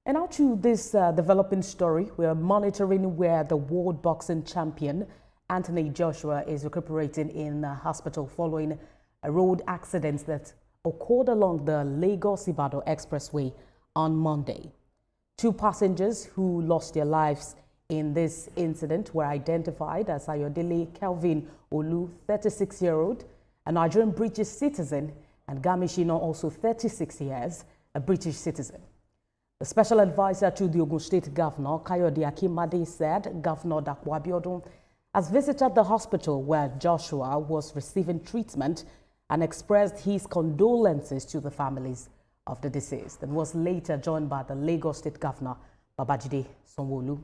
And now to this developing story, we are monitoring where the world boxing champion Anthony Joshua is recuperating in a hospital following a road accident that occurred along the Lagos-Ibadan Expressway on Monday. Two passengers who lost their lives in this incident were identified as Ayodele Kelvin Olu, 36-year-old, a Nigerian British citizen, and Gamishino, also 36 years, a British citizen. The special advisor to the Ogun State Governor, Kayode Akimade, said Governor Dapo Abiodun has visited the hospital where Joshua was receiving treatment and expressed his condolences to the families of the deceased, and was later joined by the Lagos State Governor, Babajide Sanwo-Olu.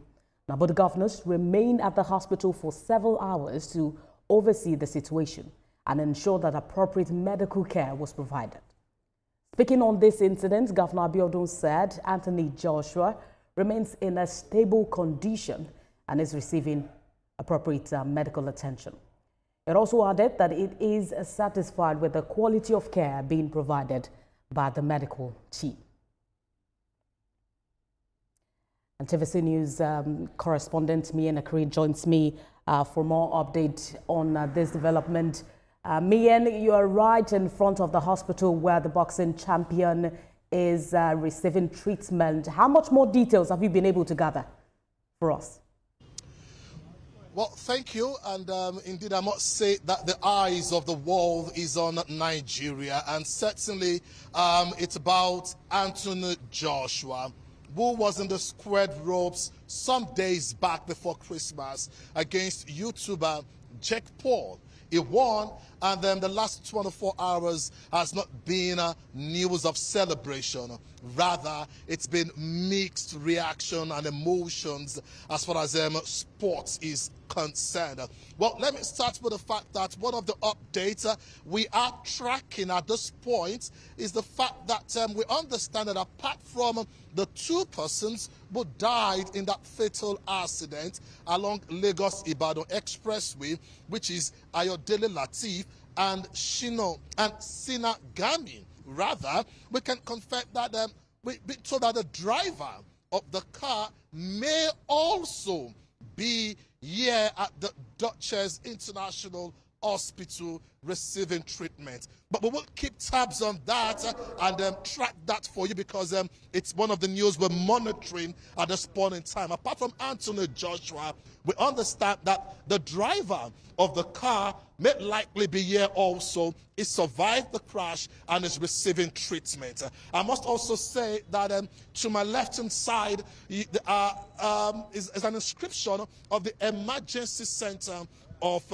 Now, both governors remained at the hospital for several hours to oversee the situation and ensure that appropriate medical care was provided. Speaking on this incident, Governor Abiodun said Anthony Joshua remains in a stable condition and is receiving appropriate medical attention. It also added that it is satisfied with the quality of care being provided by the medical team. And TVC News correspondent Miyen Akiri joins me for more update on this development. Miyen, you are right in front of the hospital where the boxing champion is receiving treatment. How much more details have you been able to gather for us? Well, thank you. And indeed, I must say that the eyes of the world is on Nigeria. And certainly, it's about Anthony Joshua, who was in the squared ropes some days back before Christmas against YouTuber Jake Paul. He won, and then the last 24 hours has not been news of celebration. Rather, it's been mixed reaction and emotions as far as sports is concerned. Well, let me start with the fact that one of the updates we are tracking at this point is the fact that we understand that apart from the two persons who died in that fatal accident along Lagos-Ibadan Expressway, which is Ayodele Lateef and Sina Gami, rather, we can confirm that we told that the driver of the car may also be here at the Duchess International Hospital receiving treatment. But we will keep tabs on that and track that for you, because it's one of the news we're monitoring at this point in time. Apart from Anthony Joshua, we understand that the driver of the car may likely be here also. He survived the crash and is receiving treatment. I must also say that to my left-hand side is an inscription of the emergency center of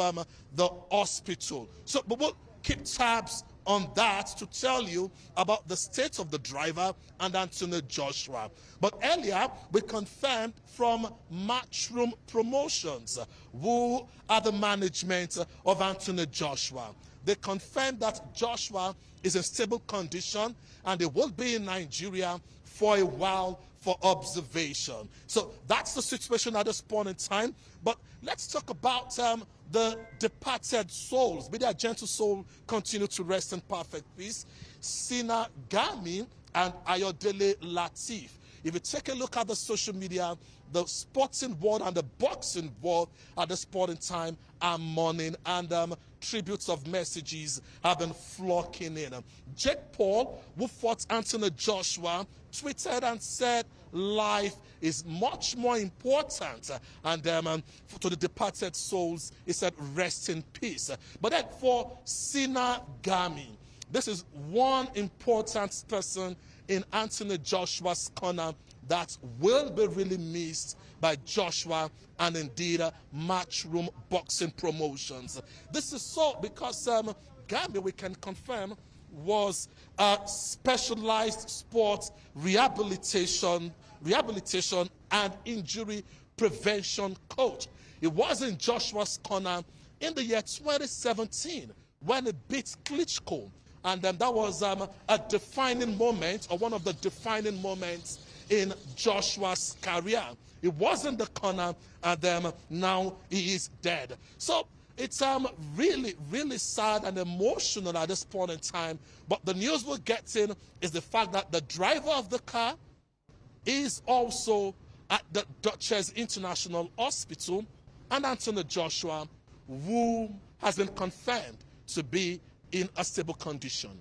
the hospital. So we will keep tabs on that to tell you about the state of the driver and Anthony Joshua. But earlier, we confirmed from Matchroom Promotions, who are the management of Anthony Joshua. They confirmed that Joshua is in stable condition and he will be in Nigeria for a while for observation. So that's the situation at this point in time. But let's talk about the departed souls. May their gentle soul continue to rest in perfect peace. Sina Gami and Ayodele Lateef. If you take a look at the social media, the sporting world and the boxing world at this point in time are mourning, and tributes of messages have been flocking in. Jake Paul, who fought Anthony Joshua, tweeted and said, life is much more important. And to the departed souls, he said, rest in peace. But then for Sina Gami, this is one important person in Anthony Joshua's corner that will be really missed by Joshua and indeed Matchroom Boxing Promotions. This is so because Gami, we can confirm, was a specialized sports rehabilitation and injury prevention coach. He was in Joshua's corner in the year 2017 when he beat Klitschko. And that was a defining moment, or one of the defining moments in Joshua's career. He was in the corner, and now he is dead. So it's really, really sad and emotional at this point in time. But the news we're getting is the fact that the driver of the car is also at the Duchess International Hospital, and Anthony Joshua, who has been confirmed to be in a stable condition.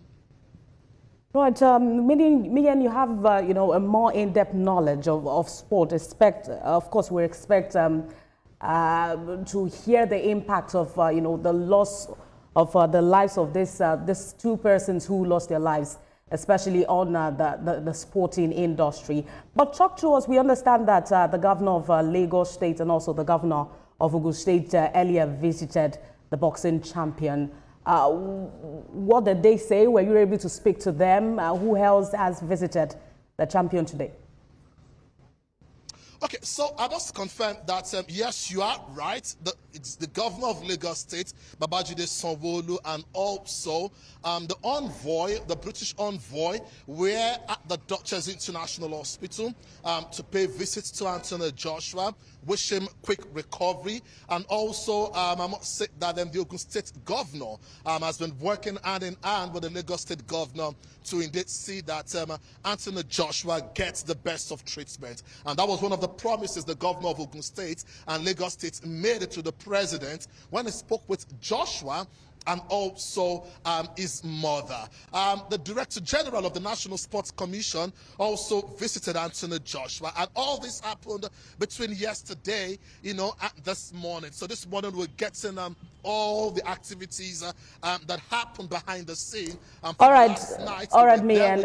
Right, Miyen, you have a more in-depth knowledge of sport. Of course, we expect to hear the impact of the loss of the lives of these two persons who lost their lives, especially on the sporting industry. But talk to us. We understand that the governor of Lagos State and also the governor of Ogun State earlier visited the boxing champion. What did they say? Were you able to speak to them? Who else has visited the champion today? Okay, so I must confirm that, yes, you are right. It's the governor of Lagos State, Babajide Sanwo-Olu, and also the envoy, the British envoy, were at the Duchess International Hospital to pay visits to Anthony Joshua, wish him quick recovery, and also I must say that the Ogun State governor has been working hand in hand with the Lagos State governor to indeed see that Anthony Joshua gets the best of treatment. And that was one of the promises the governor of Ogun State and Lagos State made it to the president when he spoke with Joshua and also his mother. The Director General of the National Sports Commission also visited Anthony Joshua, and all this happened between yesterday, and this morning. So this morning we're getting all the activities that happened behind the scene. All right, Miyen.